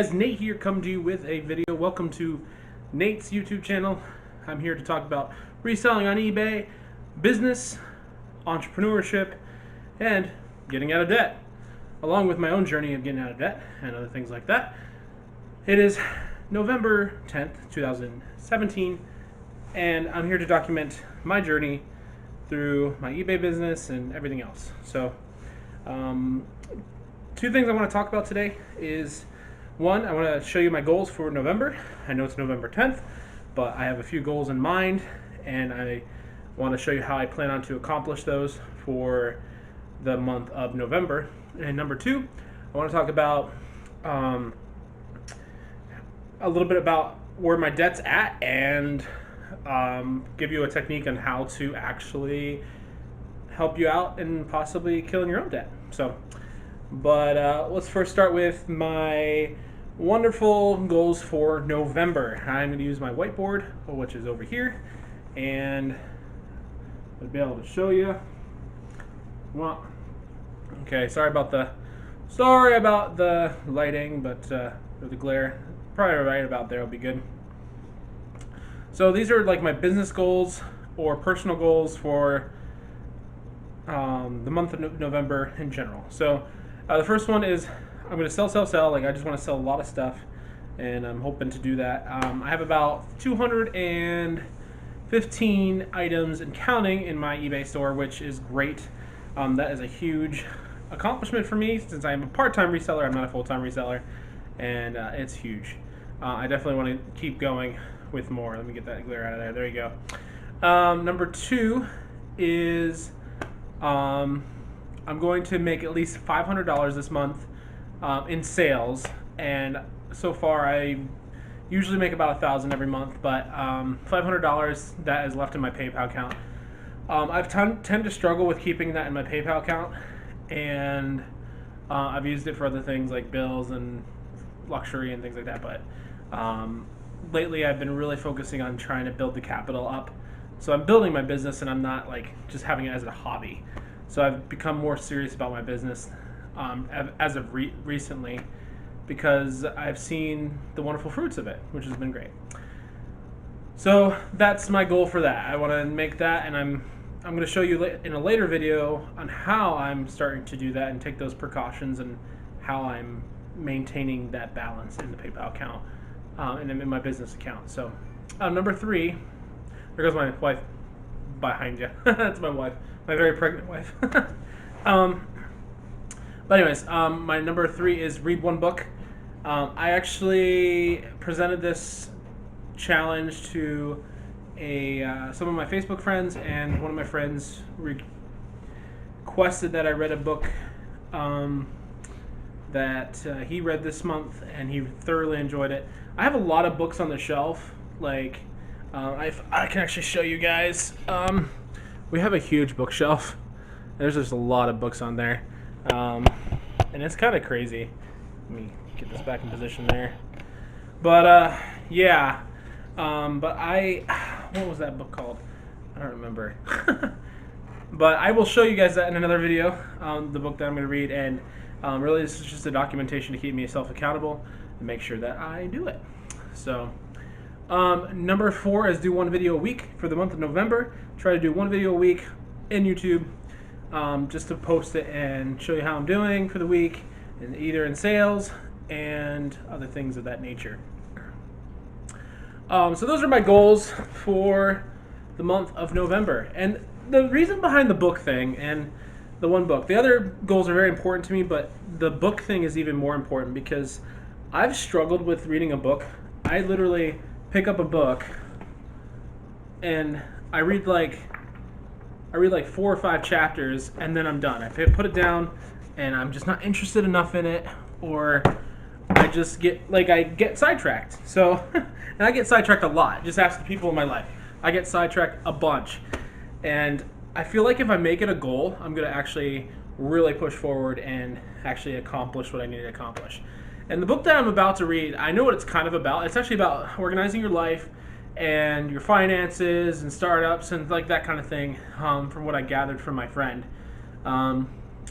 guys, Nate here, come to you with a video. Welcome to Nate's YouTube channel. I'm here to talk about reselling on eBay, business, entrepreneurship, and getting out of debt, along with my own journey of getting out of debt and other things like that. It is November 10th, 2017, and I'm here to document my journey through my eBay business and everything else. So, two things I want to talk about today is, one, I want to show you my goals for November. I know it's November 10th, but I have a few goals in mind, and I want to show you how I plan on to accomplish those for the month of November. And number two, I want to talk about a little bit about where my debt's at, and give you a technique on how to actually help you out in possibly killing your own debt. So, but let's first start with my wonderful goals for November. I'm going to use my whiteboard, which is over here, and I'll be able to show you. Well, okay, sorry about the lighting, but the glare. Probably right about there will be good. So these are like my business goals or personal goals for the month of November in general. So the first one is I'm going to sell. Like, I just want to sell a lot of stuff, and I'm hoping to do that. I have about 215 items and counting in my eBay store, which is great. That is a huge accomplishment for me since I'm a part-time reseller. I'm not a full-time reseller, and it's huge. I definitely want to keep going with more. Let me get that glare out of there. There you go. Number two is I'm going to make at least $500 this month in sales, and so far I usually make about $1,000 every month, but $500 that is left in my PayPal account. I've tend to struggle with keeping that in my PayPal account, and I've used it for other things like bills and luxury and things like that, but lately I've been really focusing on trying to build the capital up. So I'm building my business, and I'm not like just having it as a hobby. So I've become more serious about my business as of recently, because I've seen the wonderful fruits of it, which has been great. So that's my goal for that. I want to make that, and I'm going to show you in a later video on how I'm starting to do that and take those precautions, and how I'm maintaining that balance in the PayPal account and in my business account. So number three, there goes my wife behind you. That's my wife, my very pregnant wife. But anyways, my number three is read one book. I actually presented this challenge to some of my Facebook friends, and one of my friends requested that I read a book that he read this month, and he thoroughly enjoyed it. I have a lot of books on the shelf. Like, I can actually show you guys. We have a huge bookshelf. There's just a lot of books on there, and it's kind of crazy. Let me get this back in position there. But yeah. But what was that book called? I don't remember. But I will show you guys that in another video, the book that I'm going to read, and really this is just a documentation to keep me self-accountable and make sure that I do it. So number four is do one video a week for the month of November. Try to do one video a week in YouTube, just to post it and show you how I'm doing for the week, and either in sales and other things of that nature. So those are my goals for the month of November. And the reason behind the book thing and the one book, the other goals are very important to me, but the book thing is even more important because I've struggled with reading a book. I literally pick up a book and I read like 4 or 5 chapters, and then I'm done. I put it down and I'm just not interested enough in it, or I just get sidetracked. So, and I get sidetracked a lot. Just ask the people in my life. I get sidetracked a bunch. And I feel like if I make it a goal, I'm going to actually really push forward and actually accomplish what I need to accomplish. And the book that I'm about to read, I know what it's kind of about. It's actually about organizing your life and your finances and startups and like that kind of thing, from what I gathered from my friend.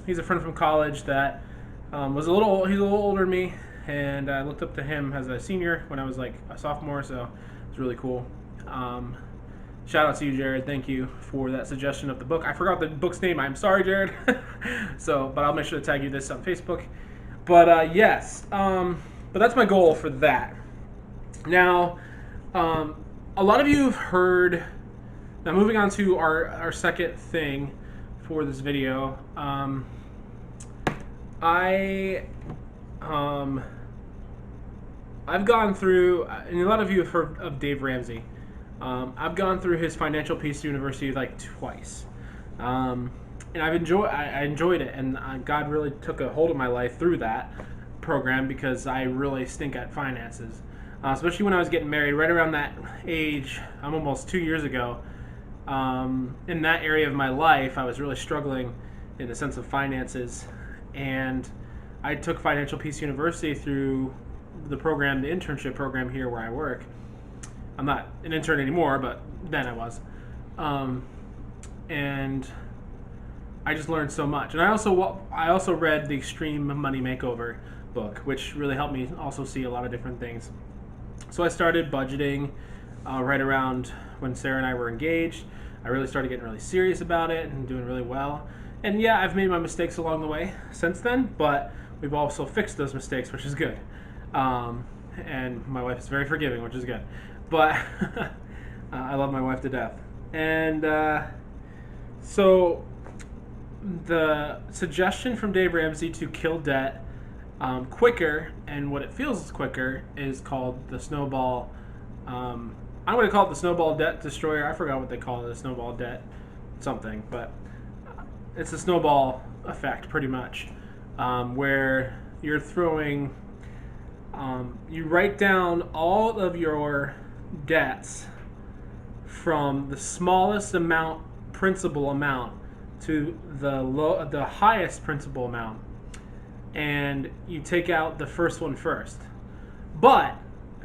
He's a friend from college that he's a little older than me, and I looked up to him as a senior when I was like a sophomore, so it was really cool. Shout out to you, Jared. Thank you for that suggestion of the book. I forgot the book's name. I'm sorry, Jared. But I'll make sure to tag you this on Facebook. But yes, but that's my goal for that. Now, a lot of you have heard. Now, moving on to our second thing for this video. I've gone through, and a lot of you have heard of Dave Ramsey. I've gone through his Financial Peace University like twice, and I enjoyed it, and God really took a hold of my life through that program because I really stink at finances, especially when I was getting married. Right around that age, I'm almost 2 years ago. In that area of my life, I was really struggling in the sense of finances, and I took Financial Peace University through the program, the internship program here where I work. I'm not an intern anymore, but then I was. And I just learned so much. And I also read the Extreme Money Makeover book, which really helped me also see a lot of different things. So I started budgeting right around when Sarah and I were engaged. I really started getting really serious about it and doing really well. And yeah, I've made my mistakes along the way since then, but we've also fixed those mistakes, which is good. And my wife is very forgiving, which is good. But I love my wife to death. And so the suggestion from Dave Ramsey to kill debt quicker, and what it feels quicker, is called the snowball. I'm going to call it the snowball debt destroyer. I forgot what they call it, the snowball debt something, but it's a snowball effect pretty much, where you're throwing, you write down all of your debts from the smallest amount, principal amount, to the highest principal amount, and you take out the first one first. But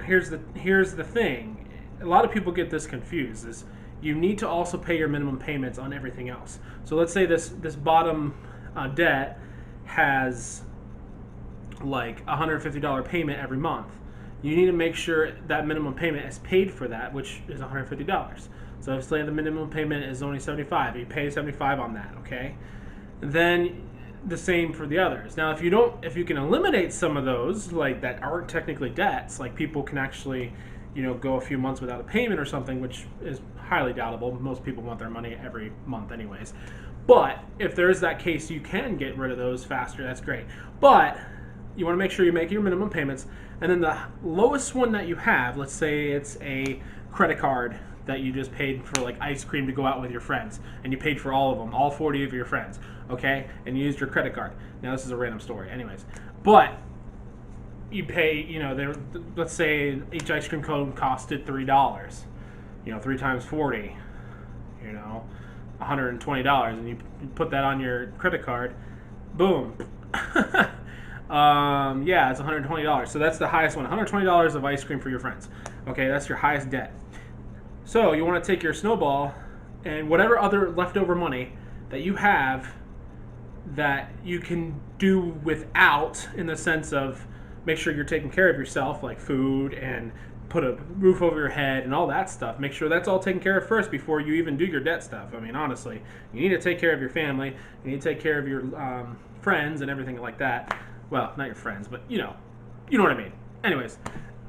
here's the thing. A lot of people get this confused, is you need to also pay your minimum payments on everything else. So let's say this bottom debt has like $150 payment every month. You need to make sure that minimum payment is paid for that, which is $150. So if say the minimum payment is only $75, you pay $75 on that, okay? Then the same for the others. Now, if you can eliminate some of those, like that aren't technically debts, like people can actually, go a few months without a payment or something, which is highly doubtable. Most people want their money every month anyways. But if there is that case, you can get rid of those faster. That's great. But you want to make sure you make your minimum payments, and then the lowest one that you have, let's say it's a credit card that you just paid for, like ice cream to go out with your friends, and you paid for all of them, all 40 of your friends, okay? And you used your credit card. Now this is a random story, anyways. But you pay, let's say each ice cream cone costed $3. 3 times 40, $120, and you put that on your credit card. Boom. Yeah, it's $120. So that's the highest one. $120 of ice cream for your friends. Okay, that's your highest debt. So you want to take your snowball and whatever other leftover money that you have that you can do without, in the sense of make sure you're taking care of yourself, like food and put a roof over your head and all that stuff. Make sure that's all taken care of first before you even do your debt stuff. I mean, honestly, you need to take care of your family. You need to take care of your friends and everything like that. Well, not your friends, but you know what I mean. Anyways,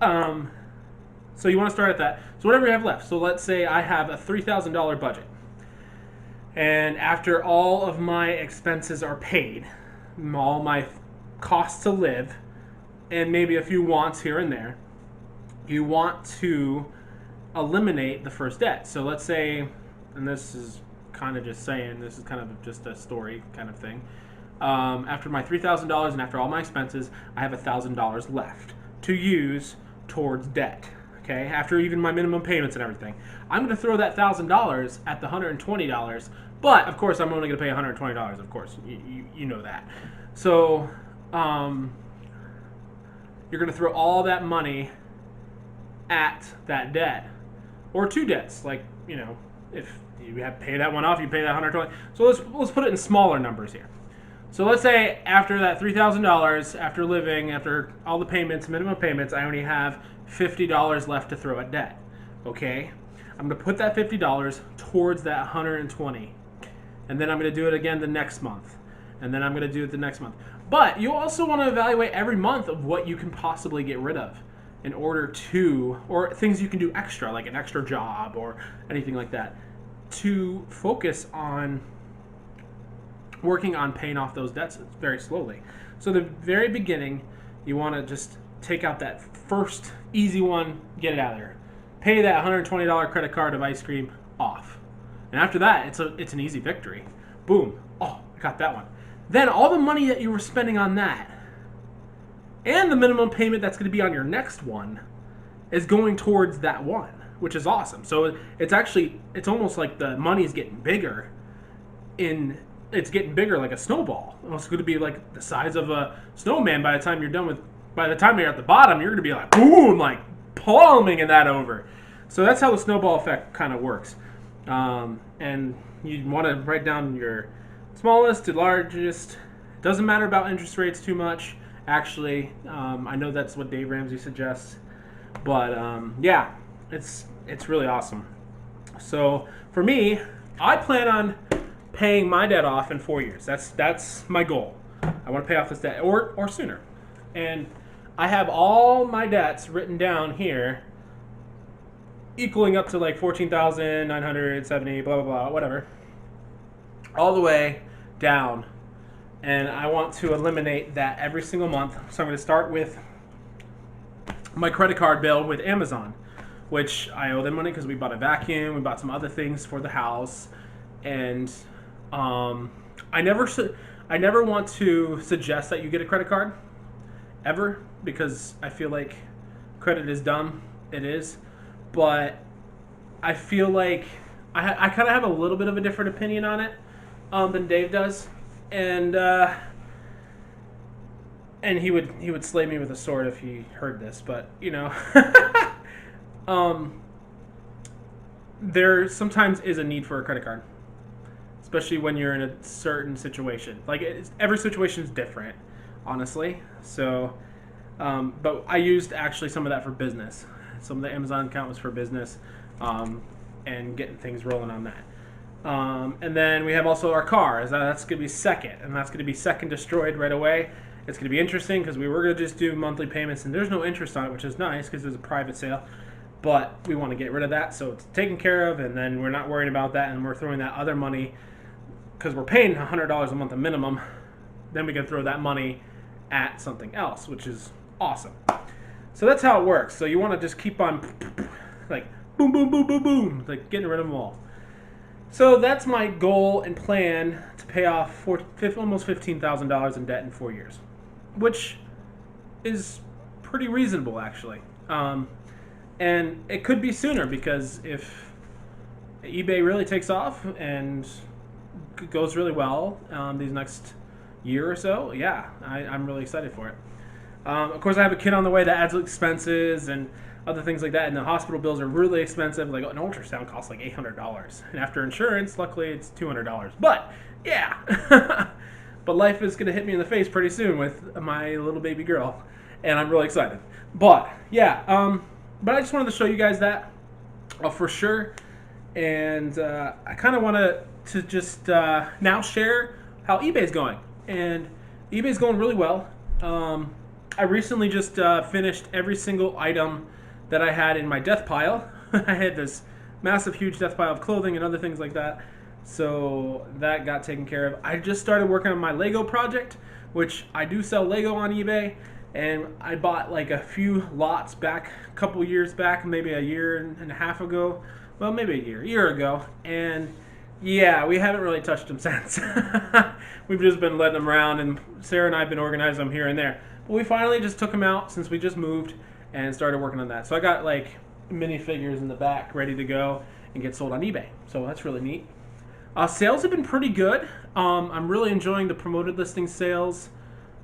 so you want to start at that. So whatever you have left. So let's say I have a $3,000 budget, and after all of my expenses are paid, all my costs to live, and maybe a few wants here and there, you want to eliminate the first debt. So let's say, and this is kind of just saying, this is kind of just a story kind of thing. After my $3,000 and after all my expenses, I have $1,000 left to use towards debt. Okay, after even my minimum payments and everything, I'm going to throw that $1,000 at the $120. But of course, I'm only going to pay $120. Of course, you know that. So you're going to throw all that money at that debt, or two debts. Like, if you have to pay that one off, you pay that $120. So let's put it in smaller numbers here. So let's say after that $3,000, after living, after all the payments, minimum payments, I only have $50 left to throw at debt. Okay? I'm going to put that $50 towards that 120. And then I'm going to do it again the next month. And then I'm going to do it the next month. But you also want to evaluate every month of what you can possibly get rid of in order to, or things you can do extra, like an extra job or anything like that, to focus on working on paying off those debts very slowly. So the very beginning, you want to just take out that first easy one, get it out of there. Pay that $120 credit card of ice cream off. And after that, it's an easy victory. Boom. Oh, I got that one. Then all the money that you were spending on that and the minimum payment that's going to be on your next one is going towards that one, which is awesome. So it's almost like the money is getting bigger it's getting bigger like a snowball. It's going to be like the size of a snowman by the time you're at the bottom, you're going to be like, boom, like plumbing that over. So that's how the snowball effect kind of works. And you want to write down your smallest to largest. Doesn't matter about interest rates too much. Actually, I know that's what Dave Ramsey suggests. But yeah, it's really awesome. So for me, I plan on paying my debt off in 4 years. That's my goal. I want to pay off this debt or sooner. And I have all my debts written down here, equaling up to like 14,970, blah blah blah, whatever, all the way down. And I want to eliminate that every single month. So I'm going to start with my credit card bill with Amazon, which I owe them money because we bought a vacuum, we bought some other things for the house, and I never want to suggest that you get a credit card ever, because I feel like credit is dumb. It is, but I feel like I kind of have a little bit of a different opinion on it than Dave does, and he would slay me with a sword if he heard this, but you know, there sometimes is a need for a credit card, especially when you're in a certain situation. Like every situation is different, honestly. So, but I used actually some of that for business. Some of the Amazon account was for business, and getting things rolling on that. And then we have also our car. That's going to be second, and that's going to be second destroyed right away. It's going to be interesting because we were going to just do monthly payments, and there's no interest on it, which is nice because it's a private sale. But we want to get rid of that, so it's taken care of, and then we're not worrying about that, and we're throwing that other money because we're paying $100 a month a minimum. Then we can throw that money at something else, which is awesome. So that's how it works. So you want to just keep on like boom, boom, boom, boom, boom, like getting rid of them all. So that's my goal and plan to pay off almost $15,000 in debt in 4 years, which is pretty reasonable actually. And it could be sooner because if eBay really takes off and goes really well these next year or so, yeah, I'm really excited for it. Of course, I have a kid on the way that adds expenses and other things like that, and the hospital bills are really expensive. Like an ultrasound costs like $800, and after insurance, luckily it's $200. But yeah, but life is gonna hit me in the face pretty soon with my little baby girl, and I'm really excited. But yeah, but I just wanted to show you guys that for sure, and I kind of want to just now share how eBay's going, and eBay's going really well. I recently just finished every single item that I had in my death pile. I had this massive, huge death pile of clothing and other things like that. So that got taken care of. I just started working on my Lego project, which I do sell Lego on eBay. And I bought like a few lots back, a couple years back, maybe a year and a half ago. Well, maybe a year ago. And yeah, we haven't really touched them since. We've just been letting them around, and Sarah and I have been organizing them here and there. But we finally just took them out since we just moved and started working on that. So I got like minifigures in the back ready to go and get sold on eBay. So that's really neat. Sales have been pretty good. I'm really enjoying the promoted listing sales.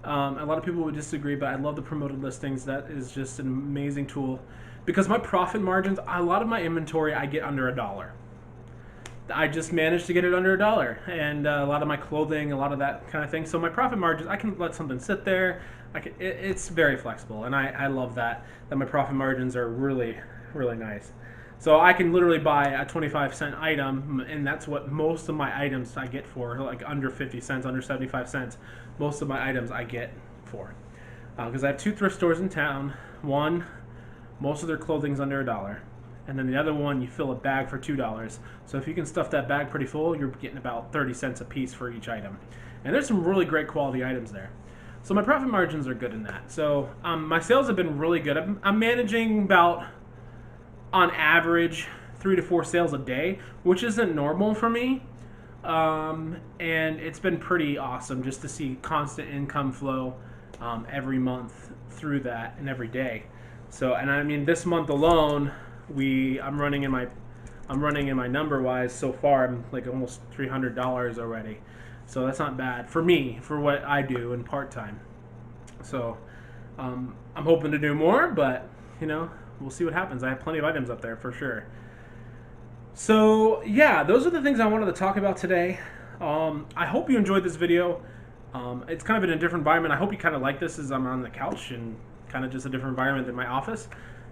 A lot of people would disagree, but I love the promoted listings. That is just an amazing tool because my profit margins, a lot of my inventory I get under $1. I just managed to get it under $1, and a lot of my clothing, a lot of that kind of thing. So my profit margins, I can let something sit there. It's very flexible, and I love that my profit margins are really really nice. So I can literally buy a 25-cent item, and that's what most of my items I get for, like under 50 cents, under 75 cents. Most of my items I get for, because I have 2 thrift stores in town. One, most of their clothing's under $1. And then the other one, you fill a bag for $2. So if you can stuff that bag pretty full, you're getting about 30 cents a piece for each item. And there's some really great quality items there. So my profit margins are good in that. So my sales have been really good. I'm managing about, on average, 3 to 4 sales a day, which isn't normal for me. And it's been pretty awesome just to see constant income flow every month through that and every day. So, and I mean, this month alone, I'm running in my number wise so far. I'm like almost $300 already, so that's not bad for me for what I do in part time. So I'm hoping to do more, but we'll see what happens. I have plenty of items up there for sure. So yeah, those are the things I wanted to talk about today. I hope you enjoyed this video. It's kind of in a different environment. I hope you kind of like this as I'm on the couch and kind of just a different environment than my office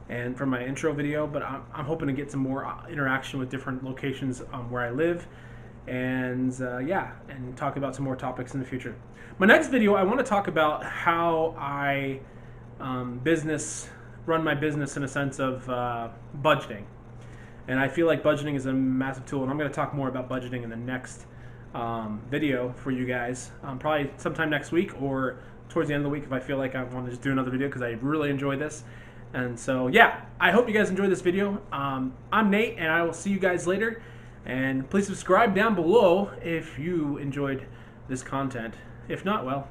and from my intro video, but I'm hoping to get some more interaction with different locations where I live, and and talk about some more topics in the future. My next video, I want to talk about how I run my business in a sense of budgeting, and I feel like budgeting is a massive tool, and I'm going to talk more about budgeting in the next video for you guys, probably sometime next week or towards the end of the week if I feel like I want to just do another video, because I really enjoy this. And so, yeah, I hope you guys enjoyed this video. I'm Nate, and I will see you guys later. And please subscribe down below if you enjoyed this content. If not, well,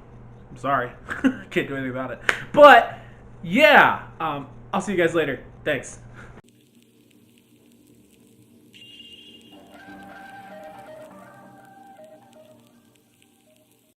I'm sorry. Can't do anything about it. But, yeah, I'll see you guys later. Thanks.